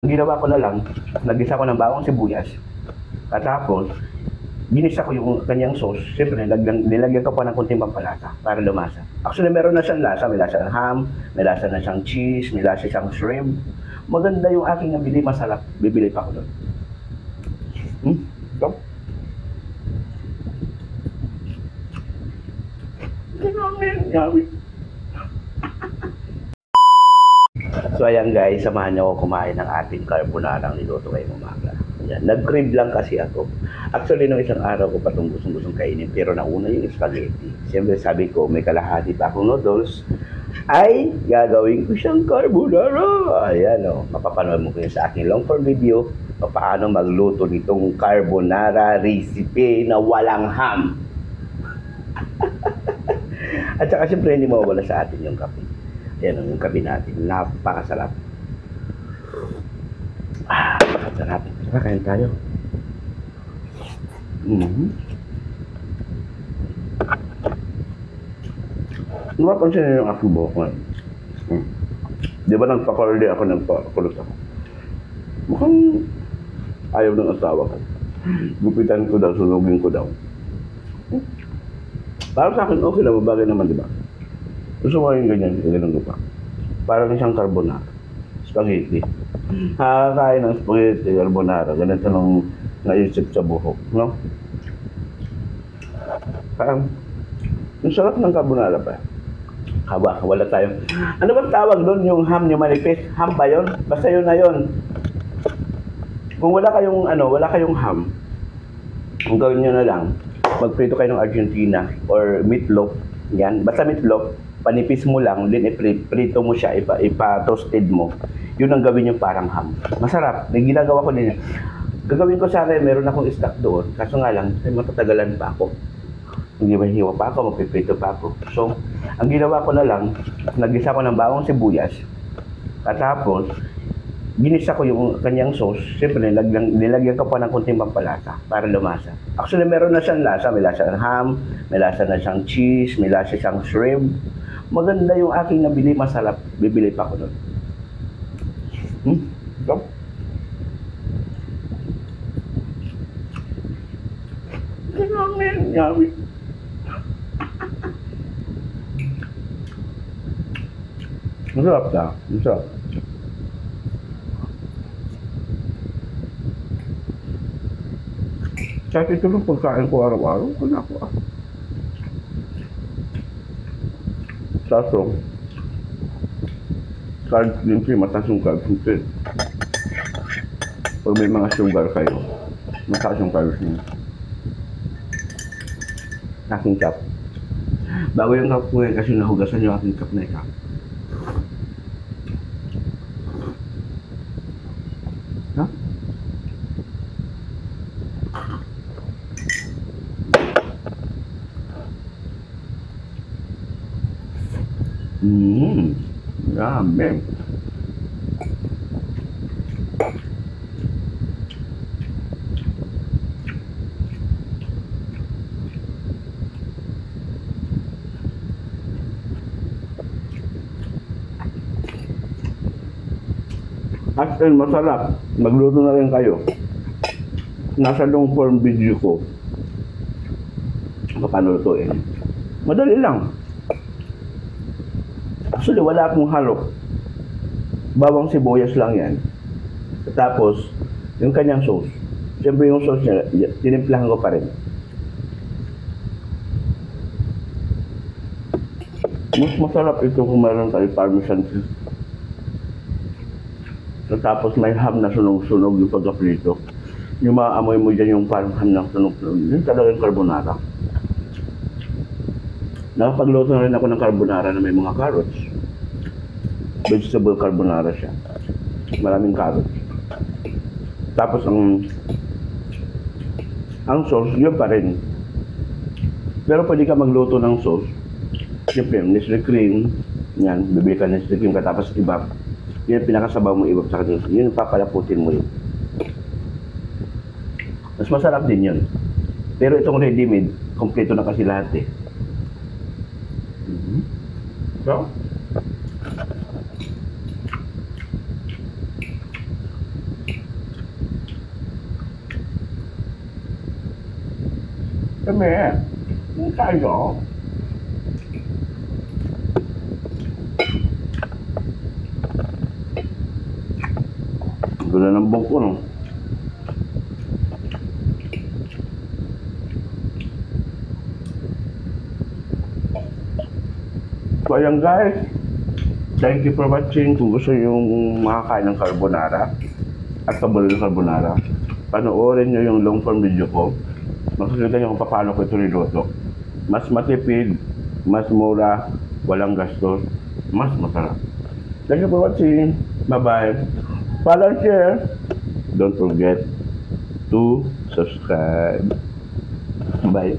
Ang ginawa ko na lang, nagisa ko ng bawang sibuyas. At tapos, ginisa ko yung kanyang sauce. Siyempre, nilagyan ko pa ng konting pampalasa para lumasa. Actually, meron na siyang lasa. May lasa ng ham, may lasa na siyang cheese, may lasa siyang shrimp. Maganda yung aking nabili, masarap. Bibili pa ako doon. Ito. Yummy. So ayan guys, samahan niyo ako kumain ng ating carbonara ang niluto ngayong umaga. Ayan, nag-crave lang kasi ako. Actually, nung isang araw ko pa itong gustong kainin, pero nauna yung spaghetti. Siyempre sabi ko, may kalahati pa akong noodles, ay gagawin ko siyang carbonara. Ayan o, mapapanood mo ko yun sa aking long form video, paano magluto nitong carbonara recipe na walang ham. At saka siyempre, hindi mawawala sa atin yung kape. Yan yung kape natin. Napakasarap. Napakasarap. Saka kain tayo. Napapansin niyo yung aking buhok ngayon. Di ba nagpa-curly ako, nagpa-kulot ako? Mukhang ayaw ng asawa ko. Gupitan ko daw, sunugin ko daw. Para sa akin, okay na, mabagay naman, di ba? Gusto mo yung ganyan ko pa. Parang isang carbonara. Spaghetti. Nakakain ng spaghetti, carbonara. Ganito nung naisip sa buhok, no? Parang, yung sarap ng carbonara pa. Wala tayo. Ano ba tawag doon? Yung ham niya manipis? Ham ba yun? Basta yun na yun. Kung wala kayong ham, kung gawin nyo na lang, magprito kayo ng Argentina or meatloaf. Yan. Basta meatloaf, panipis mo lang, then iprito mo siya, ipa-toasted mo. Yun ang gawin yung parang ham. Masarap. May ginagawa ko din. Gagawin ko sana, meron akong stock doon. Kaso nga lang, matatagalan pa ako. Hindi mahihiwa pa ako, magpiprito pa ako. So, ang ginawa ko na lang, nagisa ko ng bawang sibuyas. At tapos, ginisa ko yung kanyang sauce. Siyempre, nilagyan ko pa ng konting pampalasa para lumasa. Actually, meron na siyang lasa. May lasa ng ham, may lasa na siyang cheese, may lasa siyang shrimp. Maganda yung aking nabili, masarap. Bibili pa ako doon. Ito. Yummy. Masarap na. Masarap. Kahit ito ng pagkain ko araw-araw, kaya ako Saso, kahit siyempre mataas yung carbs nito. Pag may mga sugar kayo, mataas yung carbs nyo. Aking cup. Bago yung cup ko ngayon kasi nahugasan yung aking cup na ikaw. Ha? Yummy. At masarap. Magluto na rin kayo. Nasa long form video ko. Paano lutuin? Madali lang. Actually, wala akong halo. Bawang sibuyas lang yan. Tapos, yung kanyang sauce. Siyempre yung sauce niya, tinimplahan ko pa rin. Mas masarap ito kung meron tayo parmesan cheese. Tapos may ham na sunog-sunog yung pagkaprito. Yung maamoy mo dyan yung parang ham na sunog-sunog. Yun talaga yung carbonara. Nakapagluto na rin ako ng carbonara na may mga carrots. Vegetable carbonara siya. Maraming carrots. Tapos ang sauce, yun pa rin. Pero pwede ka magluto ng sauce. Siyempre, Nestle cream. Yan, bibili ka Nestle cream ka tapos ibap. Yun pinakasabaw mo ibap sa kanil. Yun papalaputin mo yun. Mas masarap din yun. Pero itong ready-made, kompleto na kasi lahat eh. So, Kami, tayo. Gula ng buko, no? So, ayan guys. Thank you for watching. Kung gusto yung makakain ng carbonara at kabalo ng carbonara, panoorin nyo yung long form video ko. Makikita nyo kung paano ko ito niluto. Mas matipid, mas mura, walang gastos, mas masarap. Thank you for watching. Bye-bye. Follow and share. Don't forget to subscribe. Bye.